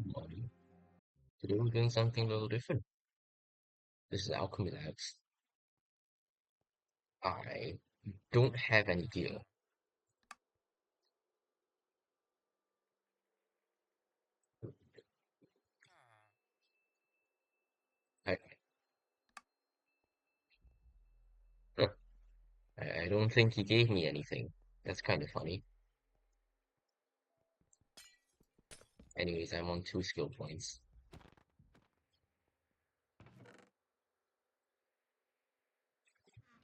Morning. Today we're doing something a little different. This is Alchemy Labs. I don't have any gear. I, uh, I don't think he gave me anything. That's kind of funny. Anyways, I'm on 2 skill points.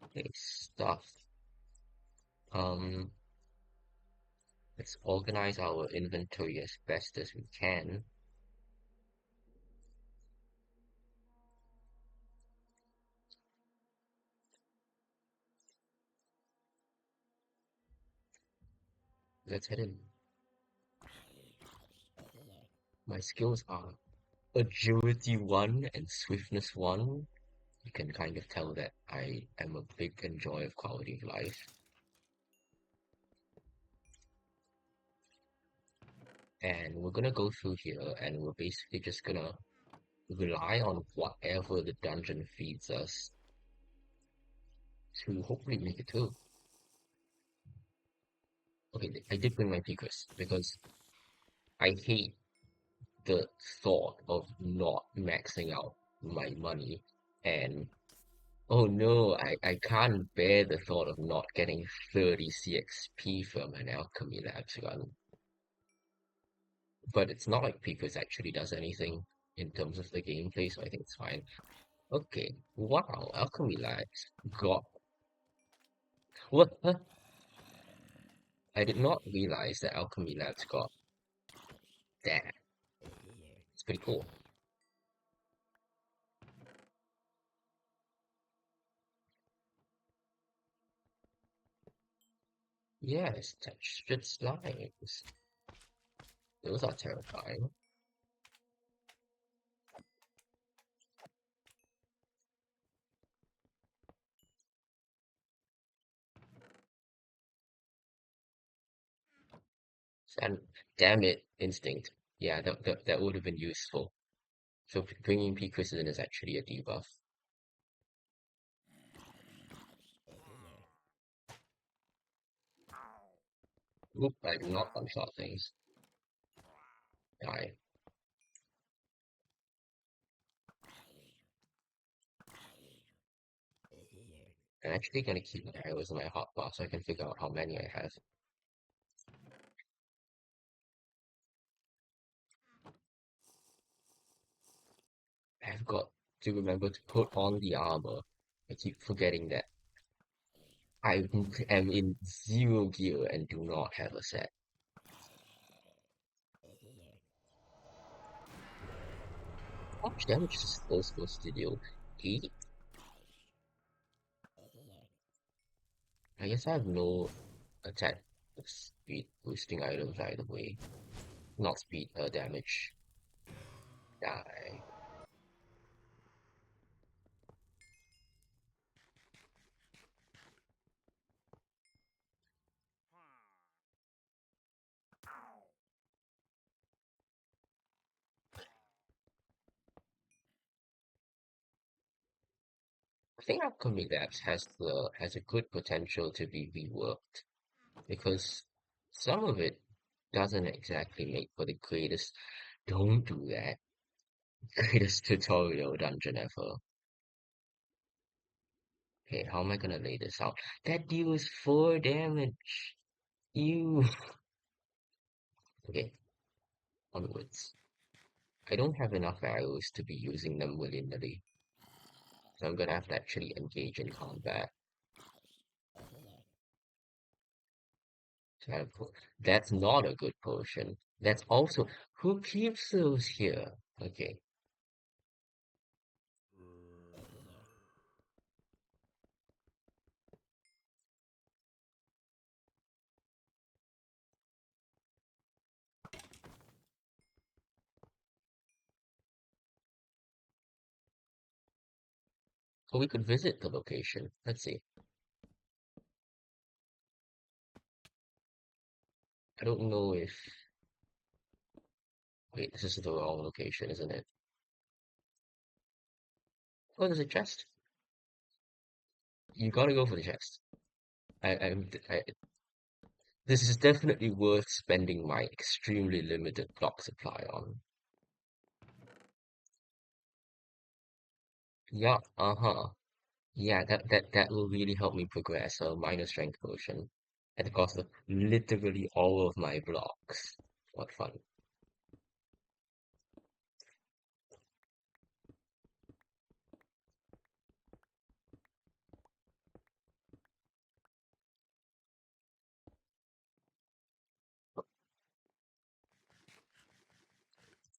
Okay, stuff. Um, let's organize our inventory as best as we can. Let's head in. My skills are Agility 1 and Swiftness 1. You can kind of tell that I am a big enjoyer of quality of life. And we're gonna go through here and we're basically just gonna rely on whatever the dungeon feeds us to hopefully make it through. Okay, I did bring my Picus because I hate the thought of not maxing out my money and oh no, I can't bear the thought of not getting 30 CXP from an Alchemy Labs run. But it's not like Picus actually does anything in terms of the gameplay, so I think it's fine. Okay, wow, Alchemy Labs got what? Huh? I did not realize that Alchemy Labs got that. It's pretty cool. Yes, textured slimes. Those are terrifying. And damn it, instinct. Yeah, that would have been useful. So bringing P-Crisp in is actually a debuff. Oop, I do not one-shot things. Die. I'm actually gonna keep my arrows in my hotbar so I can figure out how many I have. I've got to remember to put on the armor. I keep forgetting that I am in 0 gear and do not have a set. How much damage is this supposed to deal? 8? I guess I have no attack speed boosting items either way. Not speed, damage. Die. I think Alchemy Labs has a good potential to be reworked because some of it doesn't exactly make for the greatest. Don't do that. Greatest tutorial dungeon ever. Okay, how am I gonna lay this out? That deals 4 damage. You. Okay, onwards. I don't have enough arrows to be using them willy-nilly, so I'm gonna have to actually engage in combat. So that's not a good potion. That's also who keeps those here? Okay, so we could visit the location. Let's see. I don't know if Wait, this is the wrong location, isn't it? Oh, there's a chest. You gotta go for the chest. I, this is definitely worth spending my extremely limited block supply on. Yeah, uh-huh. Yeah, that will really help me progress a minor strength potion at the cost of literally all of my blocks. What fun.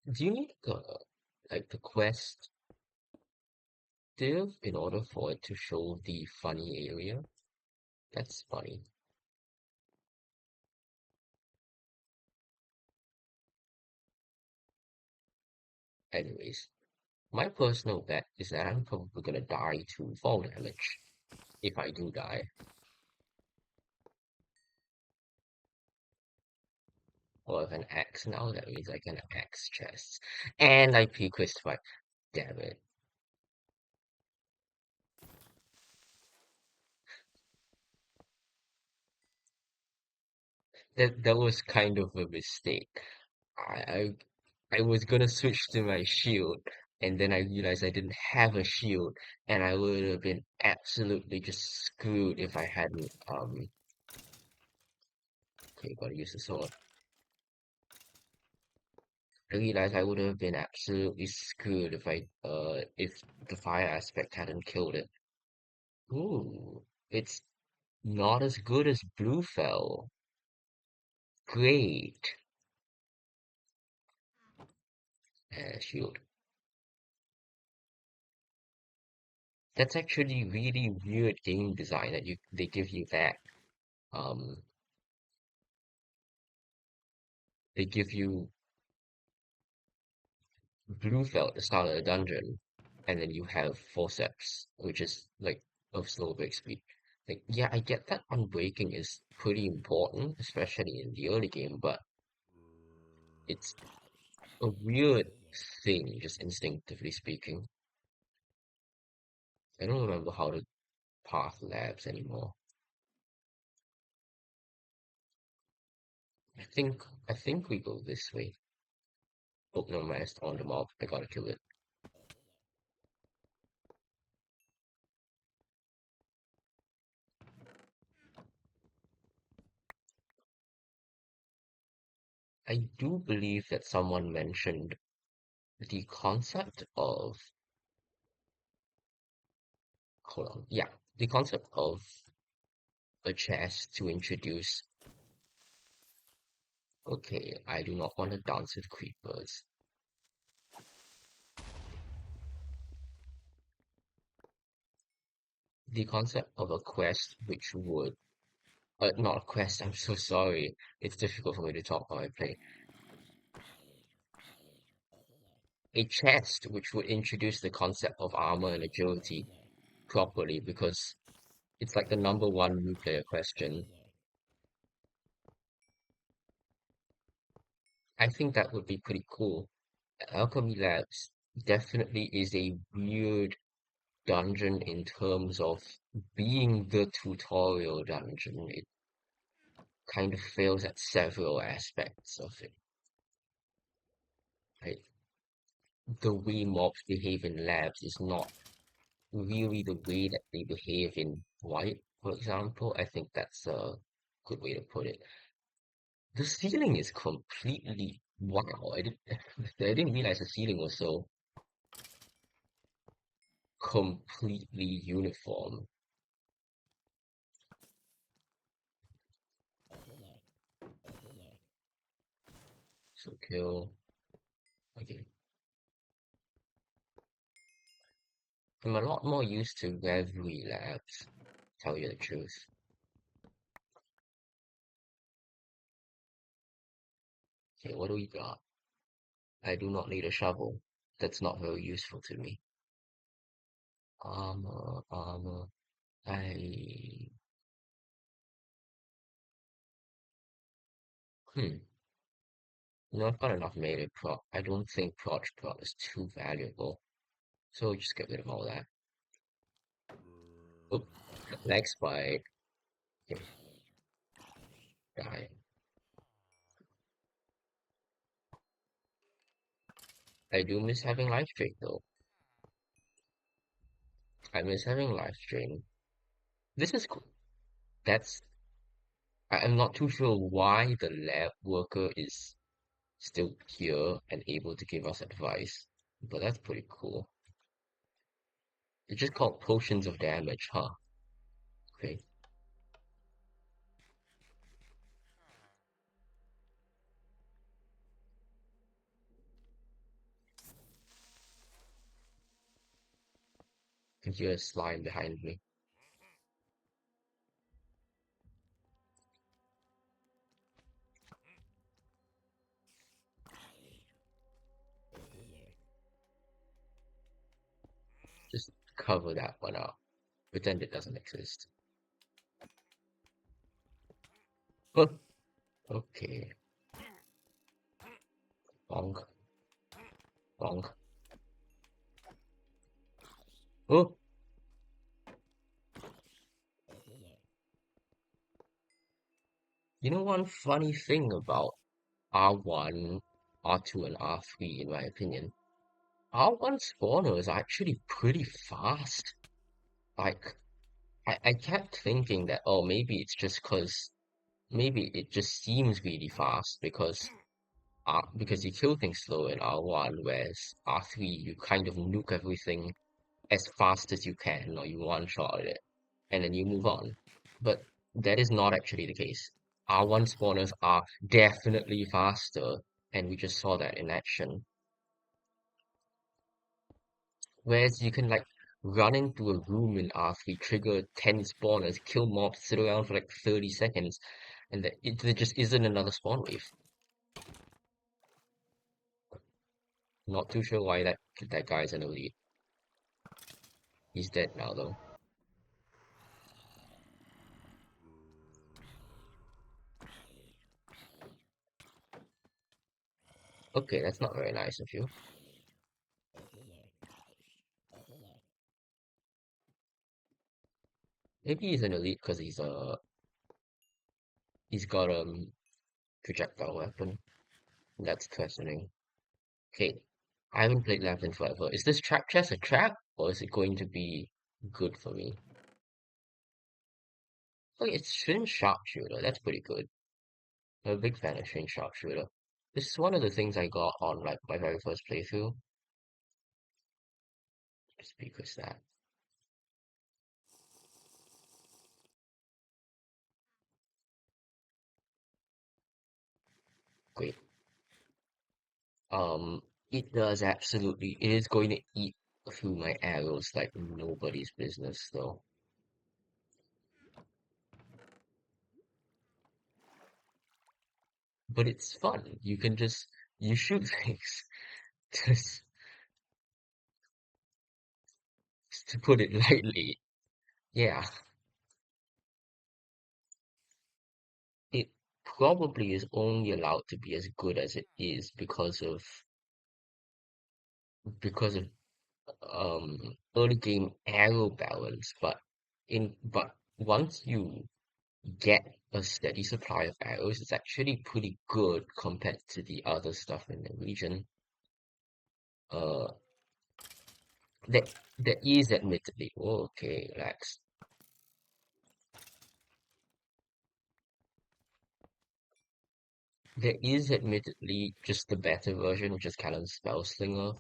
Do you need like the quest div in order for it to show the funny area? That's funny. Anyways, my personal bet is that I'm probably gonna die to fall damage if I do die. Or with an axe now, that means I can axe chests. And I pre-quest fight. Damn it. That was kind of a mistake. I I was gonna switch to my shield, and then I realized I didn't have a shield, and I would have been absolutely just screwed if I hadn't okay, gotta use the sword. I realized I would have been absolutely screwed if the fire aspect hadn't killed it. Ooh, it's not as good as Bluefell. Great. Shield. That's actually really weird game design that they give you that. Um, they give you Bluefell at the start of the dungeon, and then you have forceps, which is like of slow break speed. Like, yeah, I get that unbreaking is pretty important, especially in the early game, but it's a weird thing, just instinctively speaking. I don't remember how to path labs anymore. I think we go this way. Oh no, man, it's on the mob. I gotta kill it. I do believe that someone mentioned the concept of hold on, yeah, the concept of a chest to introduce. Okay, I do not want to dance with creepers. The concept of a quest which would not a quest. I'm so sorry. It's difficult for me to talk while I play. A chest which would introduce the concept of armor and agility properly because it's like the number one new player question. I think that would be pretty cool. Alchemy Labs definitely is a weird dungeon in terms of being the tutorial dungeon. It kind of fails at several aspects of it. Right? The way mobs behave in labs is not really the way that they behave in White, for example. I think that's a good way to put it. The ceiling is completely wow. I didn't realize the ceiling was so completely uniform. So kill. Okay. I'm a lot more used to Reverie Labs, tell you the truth. Okay, what do we got? I do not need a shovel. That's not very useful to me. Armor, armor. I hmm. You know, I've got enough melee prot. I don't think prot is too valuable. So just get rid of all that. Oop, leg spike. Okay, die. I do miss having life stream though. I miss having life stream. This is cool. That's I'm not too sure why the lab worker is still here and able to give us advice, but that's pretty cool. It's just called potions of damage, huh? Okay, I can hear a slime behind me. Just cover that one up. Pretend it doesn't exist. Huh, okay, bonk, bonk. Oh, you know one funny thing about R1, R2, and R3, in my opinion? R1 spawners are actually pretty fast. Like, I kept thinking that, oh, maybe it's just maybe it just seems really fast because you kill things slow in R1, whereas R3 you kind of nuke everything as fast as you can, or you one shot it, and then you move on. But that is not actually the case. R1 spawners are definitely faster, and we just saw that in action. Whereas you can like run into a room in R3, trigger 10 spawners, kill mobs, sit around for like 30 seconds, and there just isn't another spawn wave. Not too sure why that guy's an elite. He's dead now though. Okay, that's not very nice of you. Maybe he's an elite because he's got projectile weapon. That's questioning. Okay, I haven't played Left in forever. Is this trap chest a trap or is it going to be good for me? Oh, it's Shin Sharpshooter. That's pretty good. I'm a big fan of Shin Sharpshooter. This is one of the things I got on like my very first playthrough. Just because that. Great. Um, it does absolutely. It is going to eat through my arrows like nobody's business, though. But it's fun. You can just you shoot things. Just to put it lightly. Yeah, it probably is only allowed to be as good as it is because of early game arrow balance. But once you get a steady supply of arrows, it's actually pretty good compared to the other stuff in the region. Uh, that that is admittedly okay. Relax. There is admittedly just the better version, which is Callan's Spell Slinger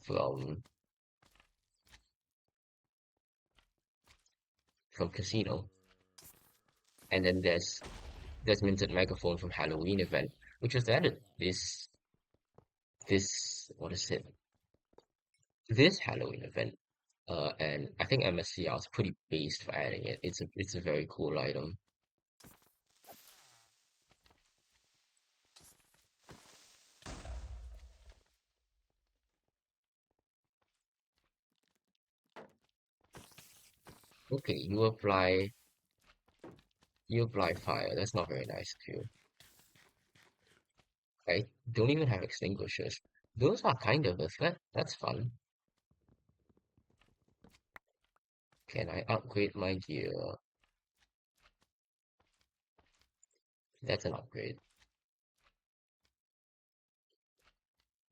from Casino, and then there's Minted Megaphone from Halloween event, which was added this what is it? This Halloween event. And I think MSCR is pretty based for adding it. It's a very cool item. Okay, you apply fire. That's not very nice of you. I don't even have extinguishers. Those are kind of a threat. That's fun. Can I upgrade my gear? That's an upgrade.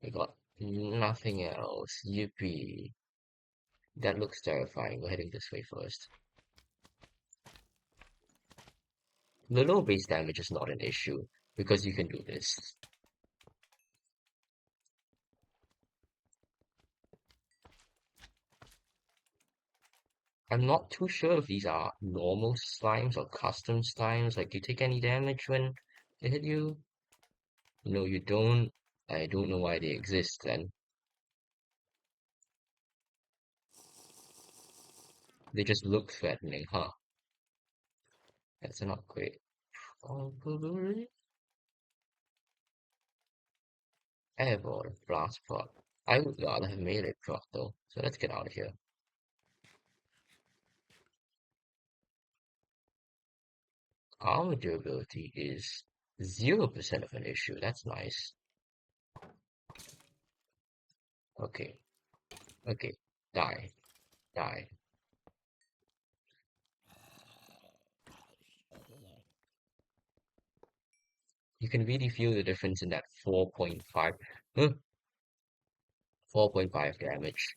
We got nothing else. Yippee. That looks terrifying. We're heading this way first. The low base damage is not an issue because you can do this. I'm not too sure if these are normal slimes or custom slimes. Like, do you take any damage when they hit you? No, you don't. I don't know why they exist then. They just look threatening, huh? That's an upgrade. Probably. Airborne blast proc. I would rather have melee proc though, so let's get out of here. Armor durability is 0% of an issue. That's nice. Okay, okay. Die, die. You can really feel the difference in that 4.5, huh, 4.5 damage.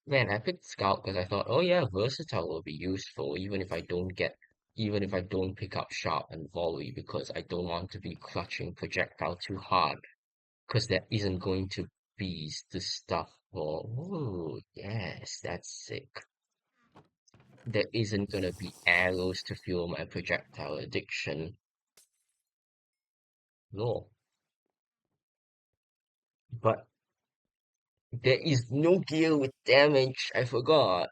Man, I picked Scout because I thought, oh yeah, versatile will be useful even if I don't pick up Sharp and Volley because I don't want to be clutching projectile too hard because that isn't going to be the stuff for, oh yes, that's sick. There isn't gonna be arrows to fuel my projectile addiction. No, but there is no gear with damage. I forgot.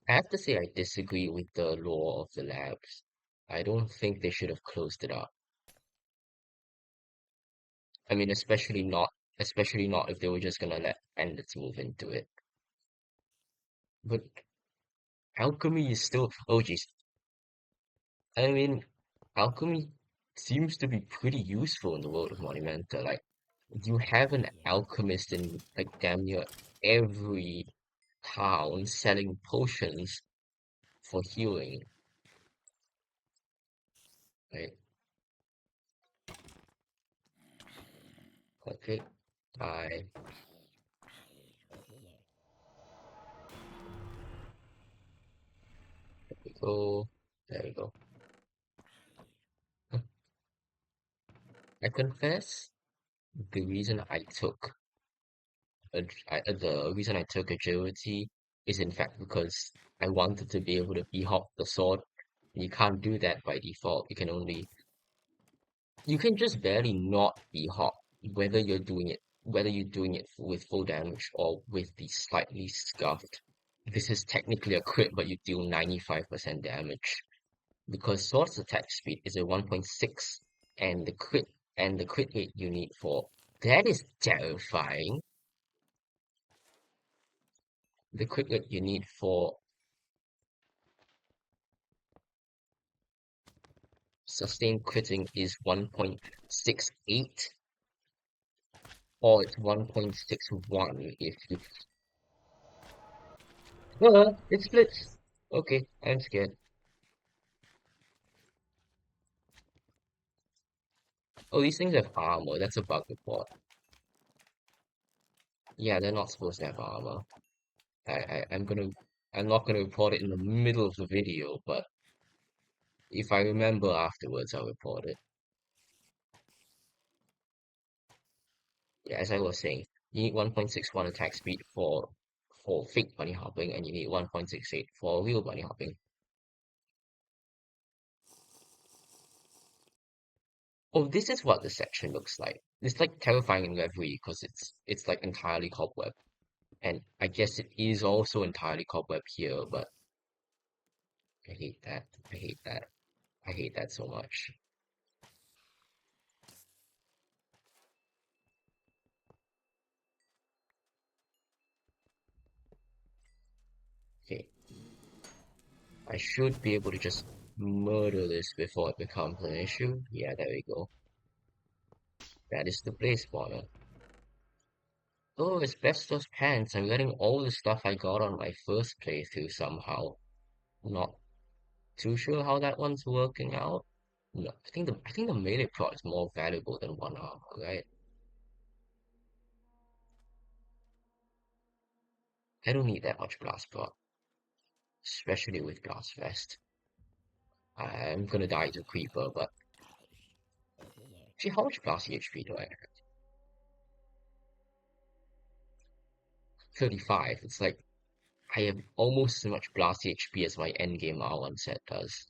I have to say I disagree with the law of the labs. I don't think they should have closed it up. I mean, especially not if they were just gonna let bandits move into it. But alchemy is still, oh geez. I mean, alchemy seems to be pretty useful in the world of Monumenta. Like, you have an alchemist in like damn near every town selling potions for healing, right? Okay, I go. There we go. I confess the reason the reason I took agility is in fact because I wanted to be able to hop the sword. You can't do that by default. You can just barely not hop whether you're doing it with full damage or with the slightly scuffed. This is technically a crit, but you deal 95% damage because sword's attack speed is a 1.6, and the crit rate you need for that is terrifying. The crit rate you need for sustained critting is 1.68 or it's 1.61 if you it splits. Okay, I'm scared. Oh, these things have armor. That's a bug report. Yeah, they're not supposed to have armor. I'm not gonna report it in the middle of the video, but if I remember afterwards, I'll report it. Yeah, as I was saying, you need 1.61 attack speed for fake bunny hopping, and you need 1.68 for real bunny hopping. Oh, this is what the section looks like. It's like terrifying in Reverie because it's like entirely cobweb. And I guess it is also entirely cobweb here, but I hate that. I hate that. I hate that so much. Okay, I should be able to just murder this before it becomes an issue. Yeah, there we go. That is the place spawner. Oh, asbestos pants. I'm getting all the stuff I got on my first playthrough somehow. Not too sure how that one's working out. No, I think the melee prot is more valuable than one armor, right? I don't need that much blast prot, especially with blast vest. I'm gonna die to creeper, but actually, how much blast HP do I have? 35. It's like I have almost as much blast HP as my endgame R1 set does.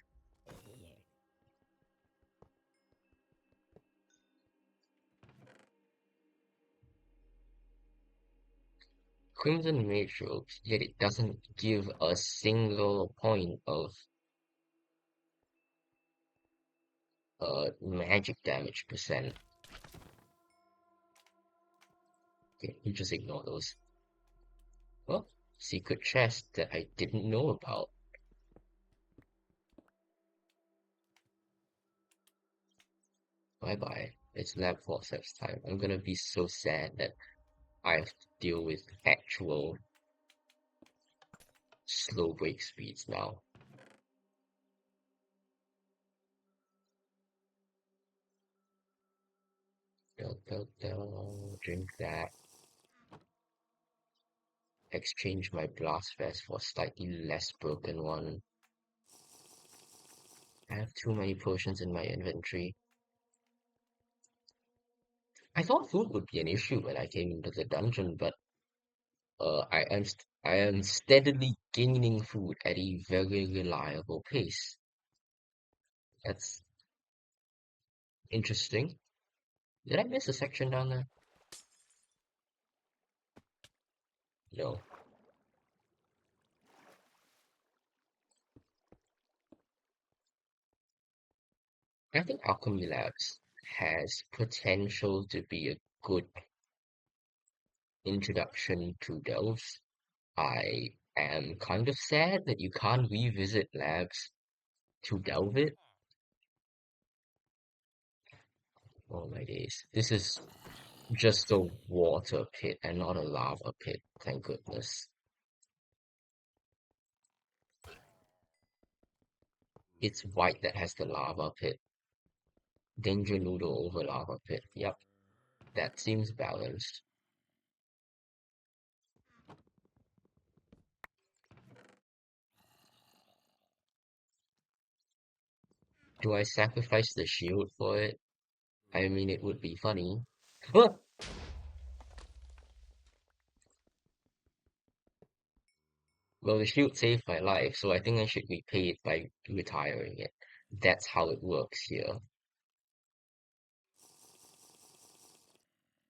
Crimson Mage Robes, yet it doesn't give a single point of magic damage percent. Okay, you just ignore those. Well, secret chest that I didn't know about. Bye bye. It's lab forceps time. I'm gonna be so sad that I have to deal with actual slow break speeds now. Drink that. Exchange my blast vest for a slightly less broken one. I have too many potions in my inventory. I thought food would be an issue when I came into the dungeon, but I am steadily gaining food at a very reliable pace. That's interesting. Did I miss a section down there? No. I think Alchemy Labs has potential to be a good introduction to delves. I am kind of sad that you can't revisit labs to delve it. Oh my days. This is just a water pit and not a lava pit, thank goodness. It's white that has the lava pit. Danger noodle over lava pit. Yep, that seems balanced. Do I sacrifice the shield for it? I mean, it would be funny. Ah! Well, the shield saved my life, so I think I should repay it by retiring it. That's how it works here.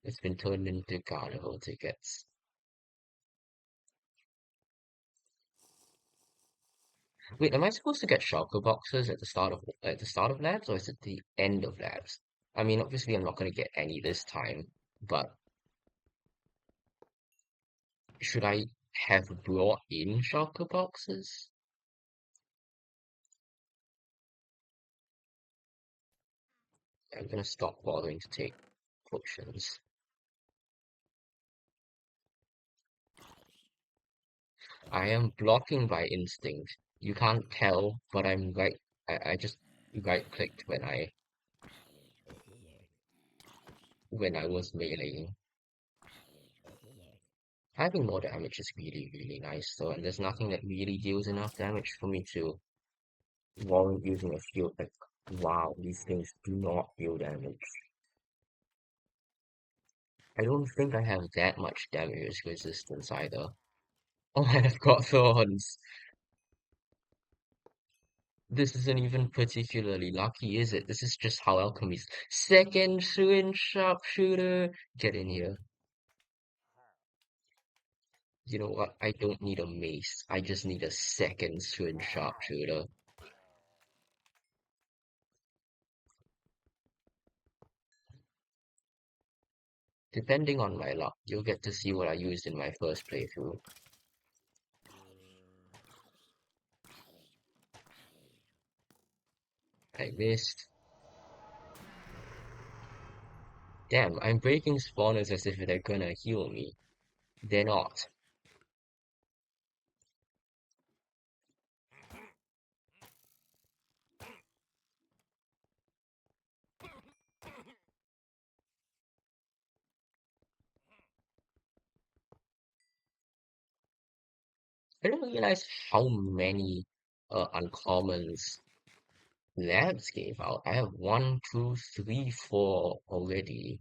It's been turned into carnival tickets. Wait, am I supposed to get shulker boxes at the start of labs, or is it the end of labs? I mean, obviously, I'm not gonna get any this time, but should I have brought in shulker boxes? I'm gonna stop bothering to take potions. I am blocking by instinct. You can't tell, but I just right-clicked when I was meleeing. Having more damage is really, really nice though, and there's nothing that really deals enough damage for me to warrant using a shield. Like, wow, these things do not deal damage. I don't think I have that much damage resistance either. Oh, and I've got thorns. This isn't even particularly lucky, is it? This is just how alchemy's second swing sharpshooter. Get in here. You know what? I don't need a mace. I just need a second swing sharpshooter. Depending on my luck, you'll get to see what I used in my first playthrough. I missed. Damn, I'm breaking spawners as if they're gonna heal me. They're not. I didn't realize how many uncommons labs gave out. I have one, two, three, four already.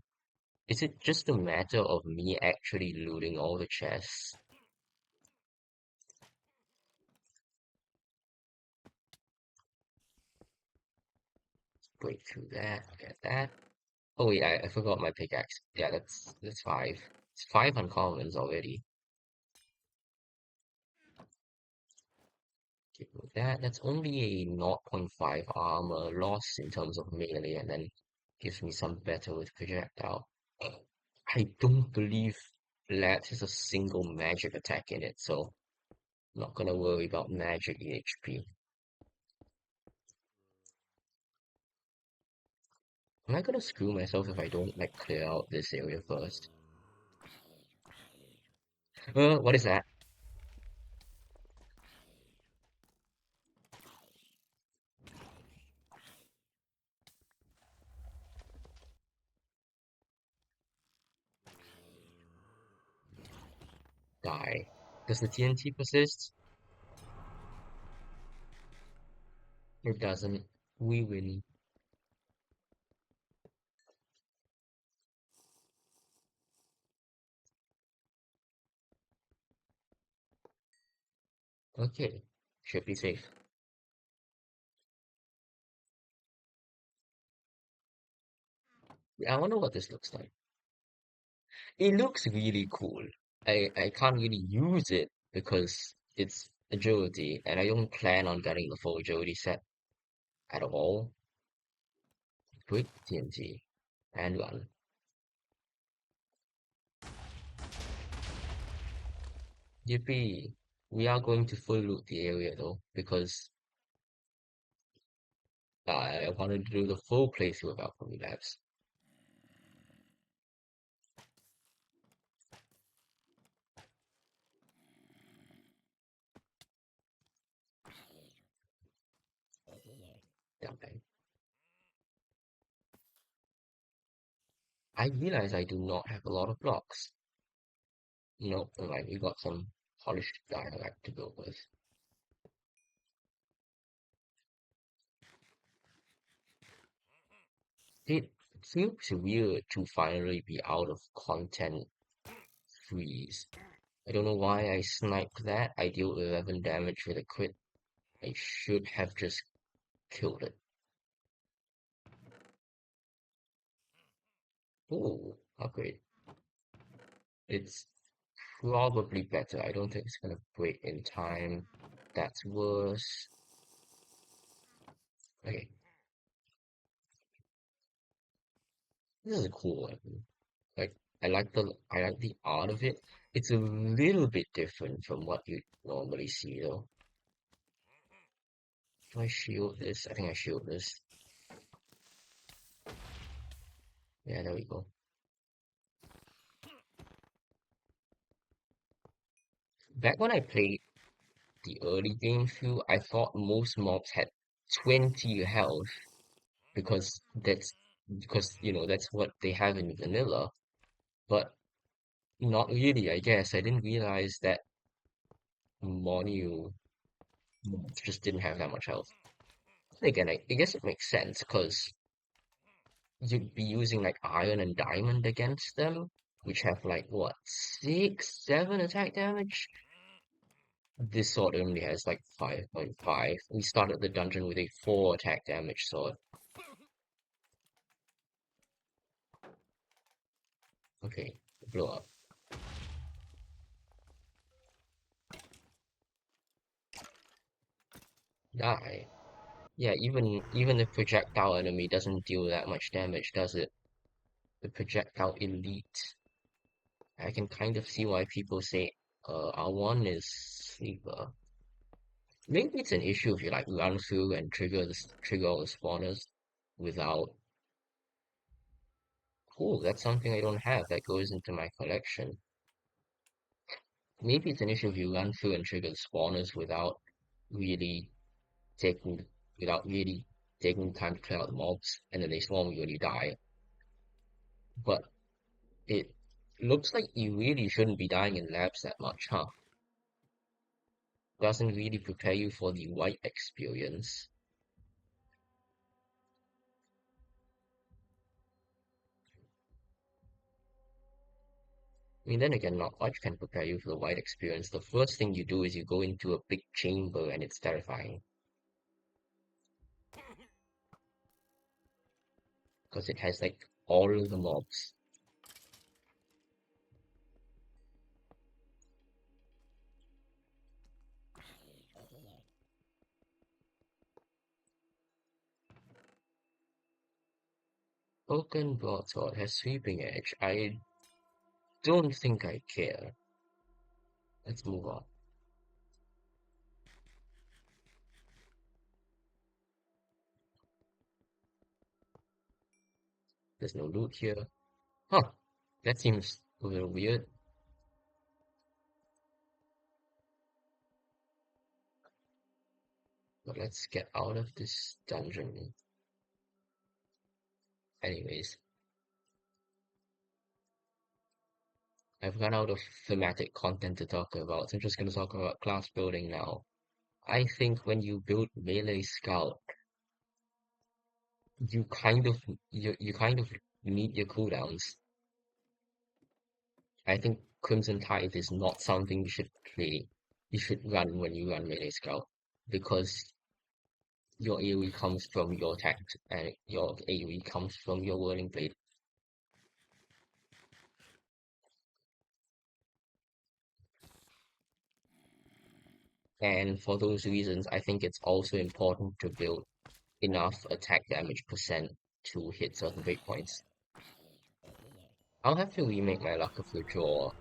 Is it just a matter of me actually looting all the chests? Break through that, get that. Oh yeah, I forgot my pickaxe. Yeah, that's five. It's five uncommons already. Okay, with that, that's only a zero point 0.5 armor loss in terms of melee, and then gives me some better with projectile. I don't believe Labs has a single magic attack in it, so I'm not gonna worry about magic EHP. Am I gonna screw myself if I don't like clear out this area first? What is that? Die. Does the TNT persist? It doesn't. We win. Okay. Should be safe. Yeah, I wonder what this looks like. It looks really cool. I can't really use it because it's agility, and I don't plan on getting the full agility set at all. Quick TNT and run. Yippee! We are going to full loot the area though, because I wanted to do the full playthrough of Alchemy Labs. Damn. I realize I do not have a lot of blocks. No, like we got some polished dialect to go with. It feels weird to finally be out of content freeze. I don't know why I sniped that. I deal 11 damage with a crit. I should have just killed it. Oh, upgrade. It's probably better. I don't think it's gonna break in time. That's worse. Okay, this is a cool weapon. Like I like the art of it. It's a little bit different from what you normally see though. Do I shield this? I think I shield this. Yeah, there we go. Back when I played the early game through, I thought most mobs had 20 health because that's what they have in vanilla. But not really, I guess. I didn't realize that Monu just didn't have that much health. And again, I guess it makes sense because you'd be using like iron and diamond against them, which have like what, six, seven attack damage? This sword only has like 5.5. We started the dungeon with a 4 attack damage sword. Okay, blow up. Die. Yeah, even the projectile enemy doesn't deal that much damage, does it? The projectile elite. I can kind of see why people say R1 is sleeper. Maybe it's an issue if you like run through and trigger all the spawners without. Oh, that's something I don't have that goes into my collection. Maybe it's an issue if you run through and trigger the spawners really taking without really taking time to clear out the mobs, and then they swarm you and you die. But it looks like you really shouldn't be dying in labs that much, huh? Doesn't really prepare you for the white experience. I mean, then again, not much can prepare you for the white experience. The first thing you do is you go into a big chamber and it's terrifying because it has like all of the mobs. Oaken broadsword has sweeping edge. I don't think I care. Let's move on. There's no loot here. Huh, that seems a little weird. But let's get out of this dungeon. Anyways, I've run out of thematic content to talk about, so I'm just going to talk about class building now. I think when you build melee scout, you kind of you kind of need your cooldowns. I think Crimson Tide is not something you should play. You should run when you run melee scout because your AoE comes from your attack and your AoE comes from your whirling blade. And for those reasons, I think it's also important to build enough attack damage percent to hit certain breakpoints. I'll have to remake my luck of the draw,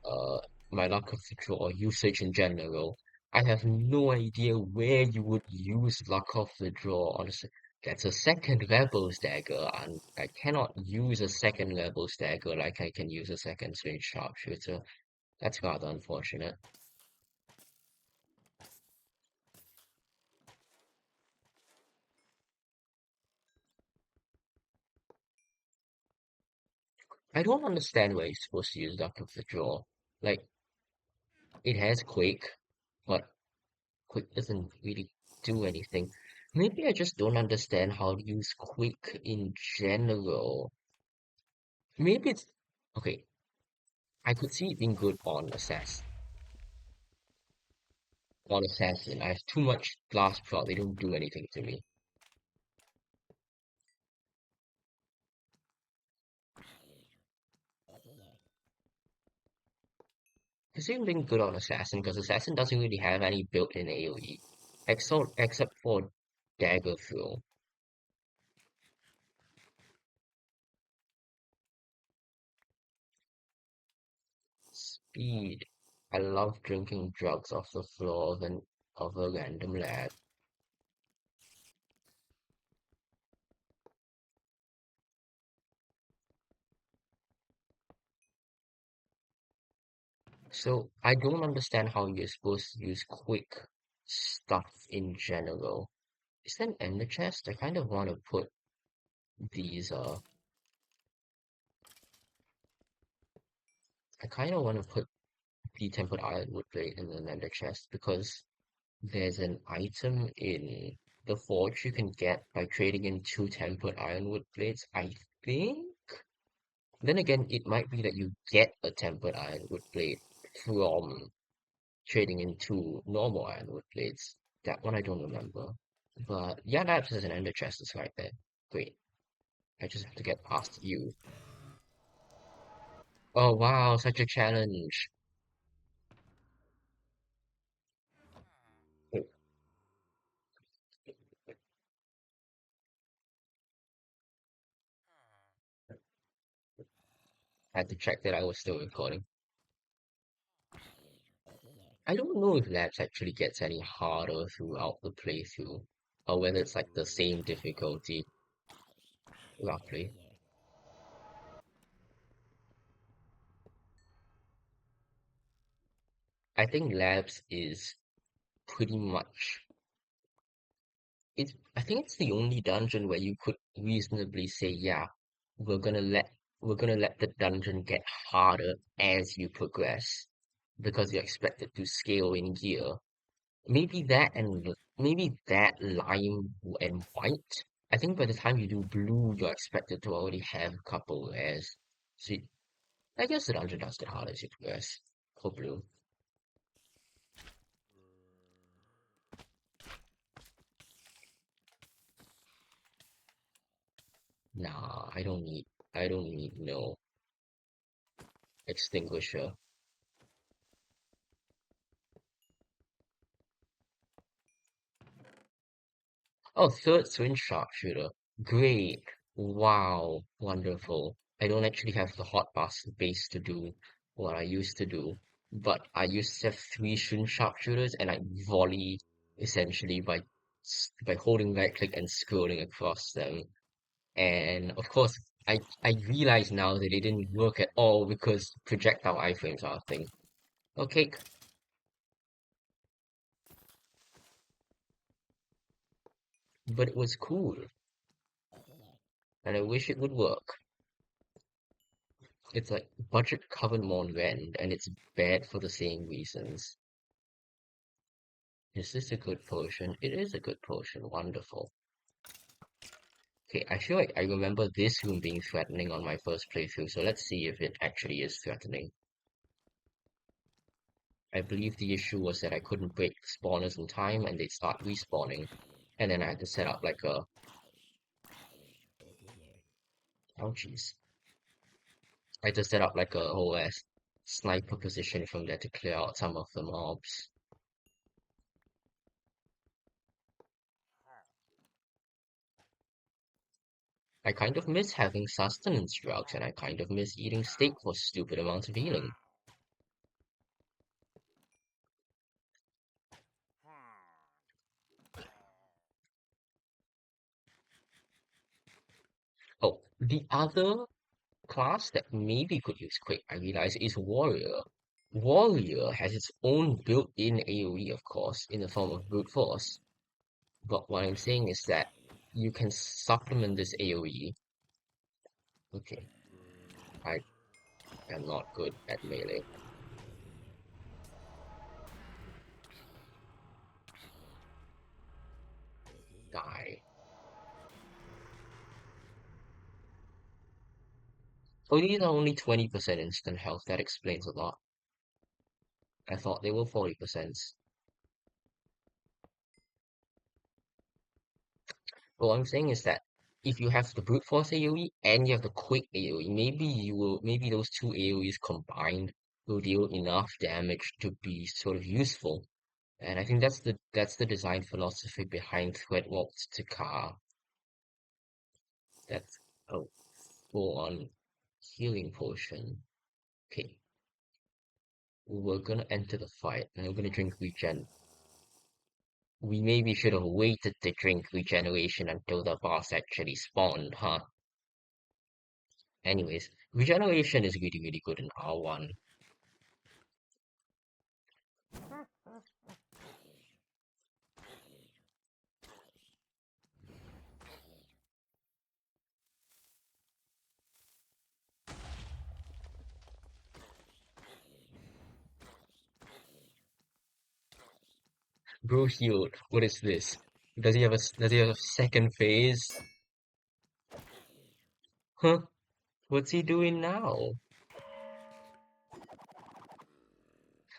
uh, my luck of the draw usage in general. I have no idea where you would use luck of the draw. Honestly, that's a second level stagger, and I cannot use a second level stagger like I can use a second swing sharpshooter. That's rather unfortunate. I don't understand where you're supposed to use luck of the draw. Like, it has Quake, but Quick doesn't really do anything. Maybe I just don't understand how to use Quick in general. Maybe it's okay. I could see it being good on Assassin. On Assassin, I have too much blast prot. They don't do anything to me. I see it being good on Assassin because Assassin doesn't really have any built-in AoE, except for Dagger Throw. Speed. I love drinking drugs off the floor of a random lab. So I don't understand how you're supposed to use quick stuff in general. Is that in the chest? I kind of want to put these I kind of want to put the tempered ironwood plate in the ender chest because there's an item in the forge you can get by trading in 2 tempered ironwood plates, I think. Then again, it might be that you get a tempered ironwood plate from trading into normal ironwood plates. That one I don't remember. But yeah, that has an ender chest is right there. Great. I just have to get past you. Oh wow, such a challenge. Oh, I had to check that I was still recording. I don't know if labs actually gets any harder throughout the playthrough, or whether it's like the same difficulty, roughly. I think labs is pretty much I think it's the only dungeon where you could reasonably say, yeah, we're gonna let we're gonna let the dungeon get harder as you progress because you're expected to scale in gear. Maybe that lime and white. I think by the time you do blue, you're expected to already have a couple as so I guess the dungeon does get harder as you progress for blue. Nah, I don't need no extinguisher. Oh, third swing sharpshooter. Great. Wow. Wonderful. I don't actually have the hotbar base to do what I used to do, but I used to have three swing sharpshooters and I volley essentially by holding right click and scrolling across them. And of course, I realize now that it didn't work at all because projectile iframes are a thing. Okay, but it was cool, and I wish it would work. It's like budget covered Rend, and it's bad for the same reasons. Is this a good potion? It is a good potion. Wonderful. Okay, I feel like I remember this room being threatening on my first playthrough, so let's see if it actually is threatening. I believe the issue was that I couldn't break spawners in time and they'd start respawning. And then I had to set up like a... Oh jeez. I had to set up like a whole ass sniper position from there to clear out some of the mobs. I kind of miss having sustenance drugs, and I kind of miss eating steak for stupid amounts of healing. Oh, the other class that maybe could use quick, I realize, is Warrior. Warrior has its own built-in AoE, of course, in the form of brute force. But what I'm saying is that you can supplement this AoE. Okay, I am not good at melee. Die. Oh, these are only 20% instant health. That explains a lot. I thought they were 40%. But what I'm saying is that if you have the brute force AoE and you have the quick AoE, maybe those two AoEs combined will deal enough damage to be sort of useful. And I think that's the design philosophy behind Threadwalk's Takar. That's a full-on healing potion. Okay, we're gonna enter the fight and we're gonna drink regen. We maybe should have waited to drink regeneration until the boss actually spawned, huh? Anyways, regeneration is really, really good in R1. Bro healed. What is this? Does he have a second phase? Huh? What's he doing now?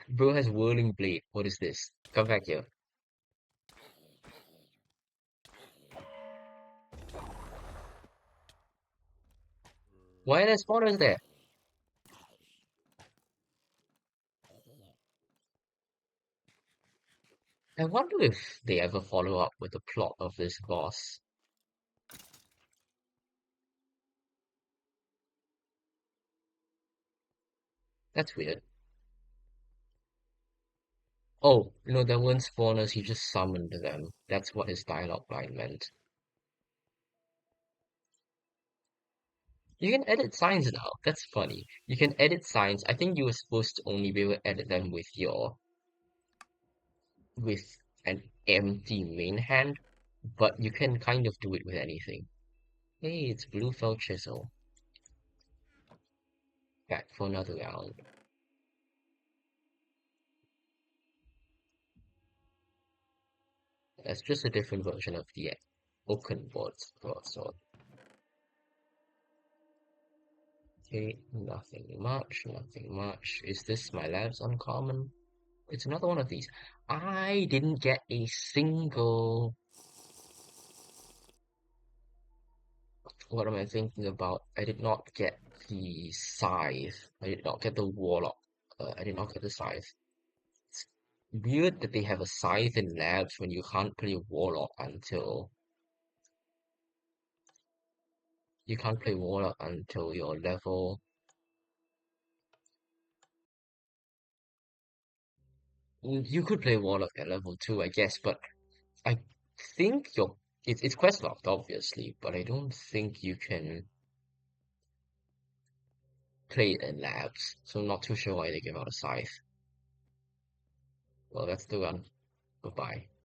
Bro has whirling blade. What is this? Come back here. Why are there spawners there? I wonder if they ever follow up with the plot of this boss. That's weird. Oh, no, there weren't spawners, he just summoned them. That's what his dialogue line meant. You can edit signs now. That's funny. You can edit signs. I think you were supposed to only be able to edit them with an empty main hand, but you can kind of do it with anything. Hey, it's Bluefell Chisel. Back for another round. That's just a different version of the Oaken broadsword. Okay, nothing much, nothing much. Is this my lab's uncommon? It's another one of these. I didn't get a single. What am I thinking about? I did not get the scythe. I did not get the warlock. I did not get the scythe. It's weird that they have a scythe in labs when you can't play warlock until your level. You could play warlock at level 2, I guess, but I think it's quest locked, obviously, but I don't think you can play it in labs. So I'm not too sure why they give out a scythe. Well, that's the run. Goodbye.